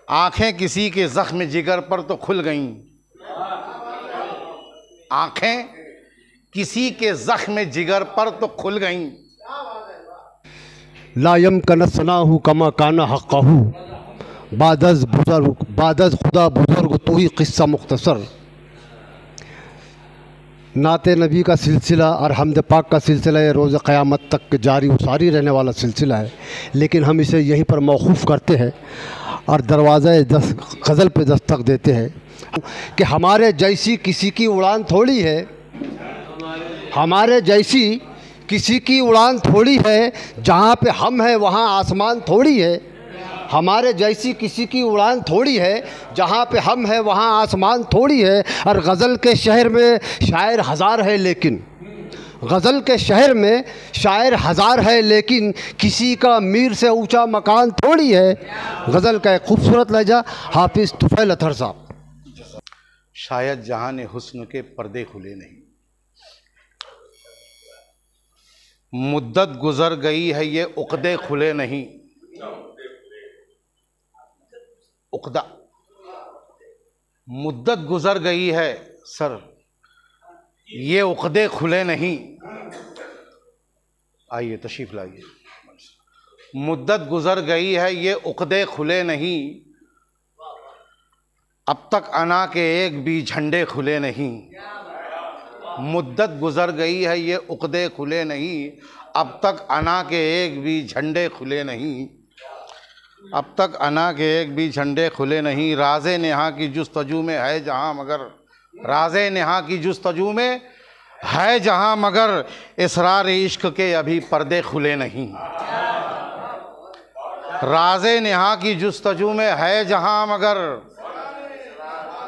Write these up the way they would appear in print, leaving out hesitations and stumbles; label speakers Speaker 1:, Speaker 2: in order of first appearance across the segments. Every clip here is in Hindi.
Speaker 1: आंखें किसी के जख्म जिगर पर तो खुल गईं, आंखें किसी के जख्म जिगर पर तो खुल गईं।
Speaker 2: लायम कनसनाहु कमा काना हक़हु बादज़ खुदा बुज़ुर्ग तो ही क़िस्सा मुख्तसर। नाते नबी का सिलसिला और हमद पाक का सिलसिला ये रोज़ क़यामत तक जारी सारी रहने वाला सिलसिला है, लेकिन हम इसे यहीं पर मौक़ूफ़ करते हैं और दरवाज़ा गज़ल पे दस्तक देते हैं कि हमारे जैसी किसी की उड़ान थोड़ी है, हमारे जैसी किसी की उड़ान थोड़ी है, जहाँ पे हम हैं वहाँ आसमान थोड़ी है। हमारे जैसी किसी की उड़ान थोड़ी है, जहाँ पे हम हैं वहाँ आसमान थोड़ी है। और गज़ल के शहर में शायर हज़ार है, लेकिन गज़ल के शहर में शायर हज़ार है, लेकिन किसी का मीर से ऊंचा मकान थोड़ी है। गज़ल का एक खूबसूरत लहजा हाफिज़ तुफ़ैल अतहर साहब।
Speaker 1: शायद जहान हुस्न के पर्दे खुले नहीं, मुद्दत गुज़र गई है ये उक़दे खुले नहीं। उक़दा, मुद्दत गुज़र गई है सर, ये उक़दे खुले नहीं। आइए तशरीफ़ लाइए। मुद्दत गुज़र गई है ये उक़दे खुले नहीं, अब तक अना के एक भी झंडे खुले नहीं। मुद्दत गुज़र गई है ये उक़दे खुले नहीं, अब तक अना के एक भी झंडे खुले नहीं। अब तक अना के एक भी झंडे खुले नहीं। राज़े नेहा की जुस्तजू में है जहाँ मगर, राज़े नेहा की जुस्तजू में है जहाँ मगर, इसरार इश्क के अभी पर्दे खुले नहीं। राज़े नेहा की जुस्तजू में है जहाँ मगर,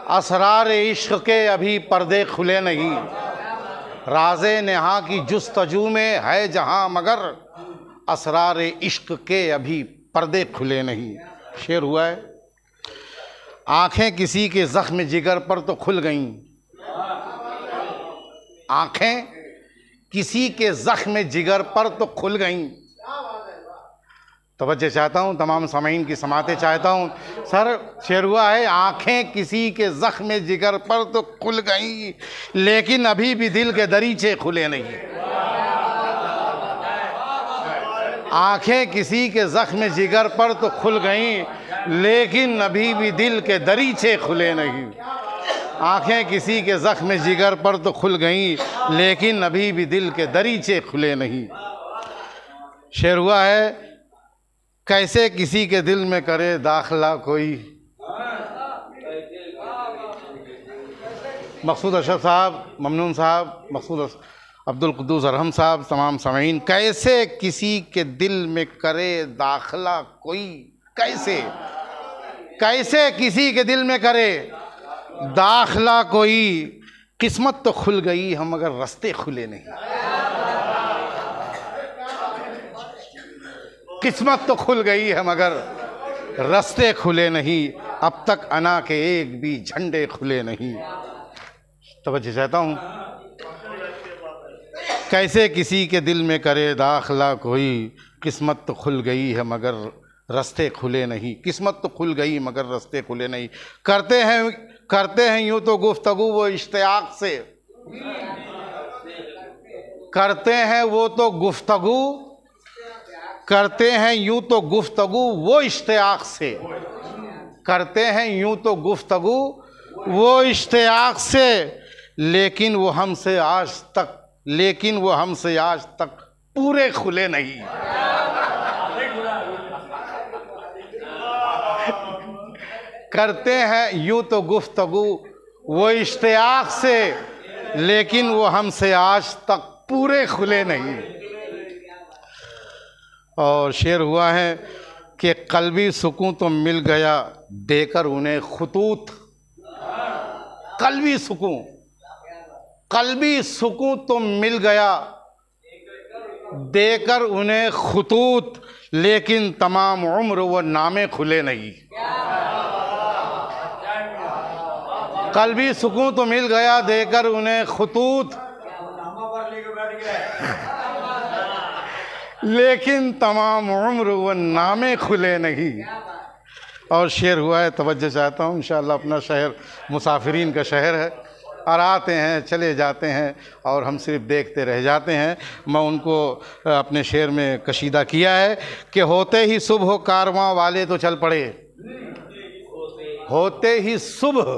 Speaker 1: असरार इश्क के अभी पर्दे खुले नहीं। राज़े नेहा की जुस्तजू में है जहाँ मगर, असरार इश्क के अभी पर्दे खुले नहीं। शेर हुआ है, आँखें किसी के ज़ख्म जिगर पर तो खुल गईं, आँखें किसी के ज़ख्म जिगर पर तो खुल गईं। तवज्जो चाहता हूँ, तमाम सामीन की समाते चाहता हूँ। सर शेर हुआ है, आँखें किसी के ज़ख्म जिगर पर तो खुल गईं, लेकिन अभी भी दिल के दरीचे खुले नहीं। आँखें किसी के ज़ख्म जिगर पर तो खुल गईं, लेकिन अभी भी दिल के दरीचे खुले नहीं। आँखें किसी के ज़ख्म जिगर पर तो खुल गईं, लेकिन अभी भी दिल के दरीचे खुले नहीं। शेर हुआ है, कैसे किसी के दिल में करे दाखिला कोई। मकसूद अशरफ साहब, ममनून साहब, मकसूद अब्दुल कुद्दूस अरहम साहब, तमाम सामीन, कैसे किसी के दिल में करे दाखिला कोई, कैसे कैसे किसी के दिल में करे दाखिला कोई। किस्मत तो खुल गई हम मगर रास्ते खुले नहीं। किस्मत तो खुल गई है मगर रास्ते खुले नहीं, अब तक अना के एक भी झंडे खुले नहीं। तवज्जो चाहता हूँ, कैसे किसी के दिल में करे दाखिला कोई, किस्मत तो खुल गई है मगर रास्ते खुले नहीं। किस्मत तो खुल गई मगर रास्ते खुले नहीं। करते हैं यूँ तो गुफ्तगू वो इश्तियाक से, करते हैं वो तो गुफ्तगू, करते हैं यूँ तो गुफ्तगू वो इश्तियाक से, करते हैं यूँ तो गुफ्तगू वो इश्तियाक से, लेकिन वो हमसे आज तक पूरे खुले नहीं। करते हैं यूँ तो गुफ्तगू वो इश्तियाक से, लेकिन वो हमसे आज तक पूरे खुले नहीं। और शेर हुआ है कि कल्बी सुकून तो मिल गया देकर उन्हें खुतूत। कल्बी सुकून तो मिल गया देकर उन्हें खुतूत, लेकिन तमाम उम्र वो नामे खुले नहीं। कल्बी सुकून तो मिल गया देकर उन्हें खुतूत, लेकिन तमाम उम्र वो नामे खुले नहीं। और शेर हुआ है, तवज्जो चाहता हूँ। इंशाअल्लाह अपना शहर मुसाफिरीन का शहर है, और आते हैं चले जाते हैं और हम सिर्फ देखते रह जाते हैं। मैं उनको अपने शेर में कशीदा किया है कि होते ही सुबह कारवां वाले तो चल पड़े, होते ही सुबह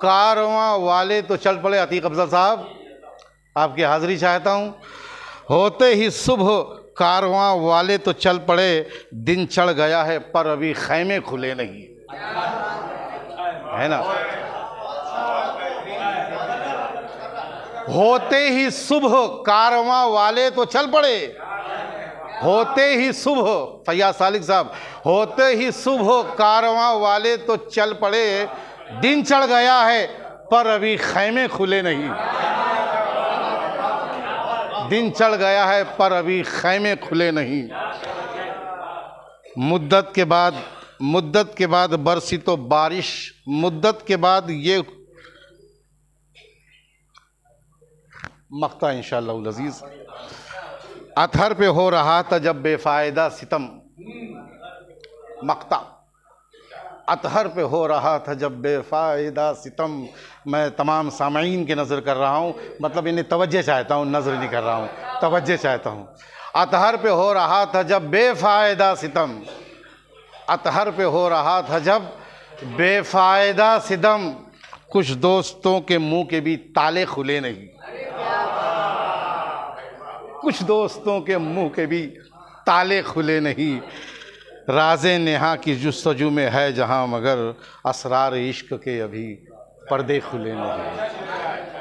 Speaker 1: कारवां वाले तो चल पड़े। अतीक अफजल साहब आपकी हाज़िरी चाहता हूँ। होते ही सुबह कारवां वाले तो चल पड़े, दिन चढ़ गया है पर अभी खैमे खुले नहीं, है ना। होते ही सुबह कारवां वाले तो चल पड़े, होते ही सुबह, फैयाज सालिक साहब, होते ही सुबह कारवां वाले तो चल पड़े, दिन चढ़ गया है पर अभी खैमे खुले नहीं, दिन चढ़ गया है पर अभी खैमे खुले नहीं। मुद्दत के बाद बरसी तो बारिश, मुद्दत के बाद ये मक्ता इंशाअल्लाह अज़ीज़। अतहर पे हो रहा था जब बेफ़ायदा सितम, मक्ता अतहर पे हो रहा था जब बेफ़ायदा सितम। मैं तमाम सामईन के नज़र कर रहा हूँ, मतलब इन्हें तवज्जो चाहता हूँ, नज़र नहीं कर रहा हूँ, तवज्जो चाहता हूँ। अतहर पे हो रहा था जब बेफ़ायदा सितम, अतहर पे हो रहा था जब बेफ़ायदा सितम, कुछ दोस्तों के मुंह के भी ताले खुले नहीं, कुछ दोस्तों के मुंह के भी ताले खुले नहीं। राज़े नेहा की जुस्तजू में है जहां, मगर असरार इश्क के अभी पर्दे खुले नहीं।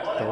Speaker 1: तो